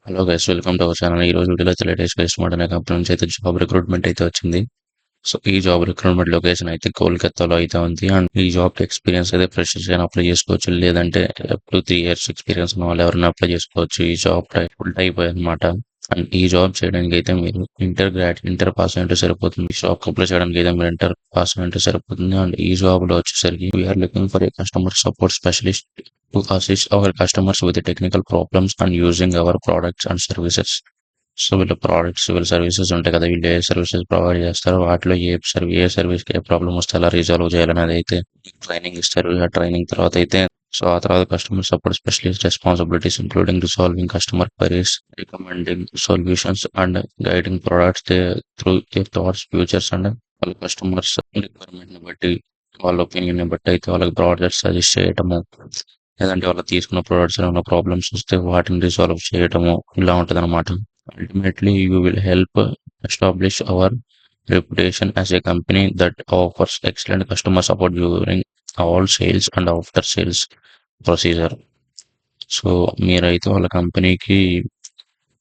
Hello guys, welcome to our channel. ఈ రోజు వీడియోలో అయితే లేటెస్ట్ బెస్ట్ మోడల్ అనే కంపెనీ నుంచి అయితే జాబ్ రిక్రూట్మెంట్ అయితే వచ్చింది. సో ఈ జాబ్ రిక్రూట్మెంట్ లొకేషన్ అయితే కోల్కతాలో అయితే ఉంది. అండ్ ఈ జాబ్ ఎక్స్పీరియన్స్ అయితే ఫ్రెషర్స్ అయినా అప్లై చేసుకోవచ్చు, లేదంటే అప్ టు 3 years ఎక్స్పీరియన్స్ ఉన్న వాళ్ళు ఎవరైనా అప్లై చేసుకోవచ్చు. ఈ జాబ్ ఫుల్ టైప్ అనమాట. అండ్ ఈ జాబ్ చేయడానికి అయితే మీరు ఇంటర్ పాస్ అయితే సరిపోతుంది. ఈ జాబ్ అప్లై చేయడానికి అయితే మీరు ఇంటర్ పాస్ అయితే సరిపోతుంది. అండ్ ఈ జాబ్ లో వచ్చేసరికి we are looking for a customer support specialist to assist our customers with the technical problems and using our products and services. So వీళ్ళ ప్రోడక్ట్స్, వీళ్ళ సర్వీసెస్ ఉంటాయి కదా, వీళ్ళు ఏ సర్వీసెస్ ప్రొవైడ్ చేస్తారో వాటిలో ఏ సర్వీస్కి ఏ ప్రాబ్లమ్ వస్తే ఎలా రిజాల్వ్ చేయాలనేది అయితే ట్రైనింగ్ ఇస్తారు. ఆ ట్రైనింగ్ తర్వాత అయితే ఆ తర్వాత customer support specialist responsibilities including resolving customer queries, recommending solutions and guiding products through their thoughts, futures and వాళ్ళ కస్టమర్స్ రిక్వైర్మెంట్ని బట్టి, వాళ్ళ ఒపీనియన్ని బట్టి అయితే వాళ్ళకి ప్రోడక్ట్స్ సజెస్ట్ చేయటము, లేదంటే వాళ్ళు తీసుకున్న ప్రొడక్ట్స్ ఏమైనా ప్రాబ్లమ్స్ వస్తే వాటిని రిసాల్వ్ చేయటము ఇలా ఉంటుంది అనమాట. Ultimately you will help establish hour reputation as a company that offers excellent customer support during all sales and after sales procedure. So మీరైతే వాళ్ళ కంపెనీకి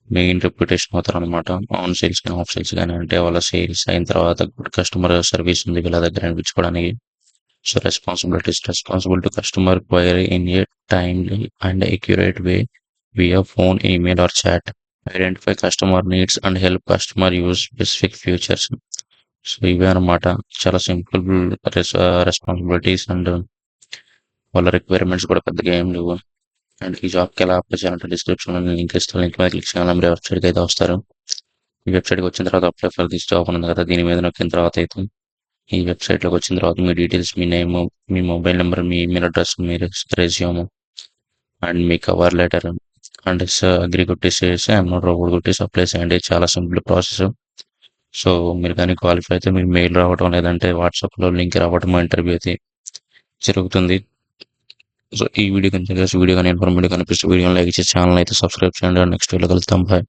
మెయిన్ రెప్యుటేషన్ అవుతారు అనమాట. ఆన్ సేల్స్ కానీ ఆఫ్ సేల్స్ కానీ, అంటే వాళ్ళ సేల్స్ అయిన తర్వాత గుడ్ కస్టమర్ సర్వీస్ ఉంది వీళ్ళ దగ్గర అనిపించుకోవడానికి. So responsible to customer query in a timely and accurate way via phone, email or chat. Identify customer needs and help customer use specific features. So ఇవే అనమాట. చాలా సింపుల్ రెస్పాన్సిబిలిటీస్ అండ్ వాళ్ళ requirements కూడా పెద్దగా ఏం లేవు. అండ్ ఈ జాబ్కి ఎలా అప్లై చేయాలంటే డిస్క్రిప్షన్లో నేను లింక్ ఇస్తాను. లింక్ మీద క్లిక్ చేయాలి, మీరు వెబ్సైట్కి అయితే వస్తారు. ఈ వెబ్సైట్కి వచ్చిన తర్వాత అప్లై ఫర్ దిస్ జాబ్ ఉంది కదా, దీని మీద నొక్కిన తర్వాత అయితే ఈ వెబ్సైట్లోకి వచ్చిన తర్వాత మీ డీటెయిల్స్, మీ నేమ్, మీ మొబైల్ నెంబర్, మీ ఈమెయిల్ అడ్రస్, మీ రెజ్యూమ్ అండ్ మీ కవర్ లెటర్ అండ్ అగ్రి కొట్టేసేసి ఐఎమ్ నాట్ రోబోట్ కొట్టేసి అప్లై చేయండి. చాలా సింపుల్ ప్రాసెస్. సో మీరు కానీ క్వాలిఫై అయితే మీకు మెయిల్ రావడం, లేదంటే వాట్సాప్లో లింక్ రావడం, ఇంటర్వ్యూ అయితే జరుగుతుంది. సో ఈ వీడియో కనుక వీడియో కానీ ఇన్ఫర్మేటివ్ కనిపిస్తే వీడియోని లైక్ చేసి ఛానల్ అయితే సబ్స్క్రైబ్ చేయండి. నెక్స్ట్ వీడియో కలుద్దాం. బాయ్.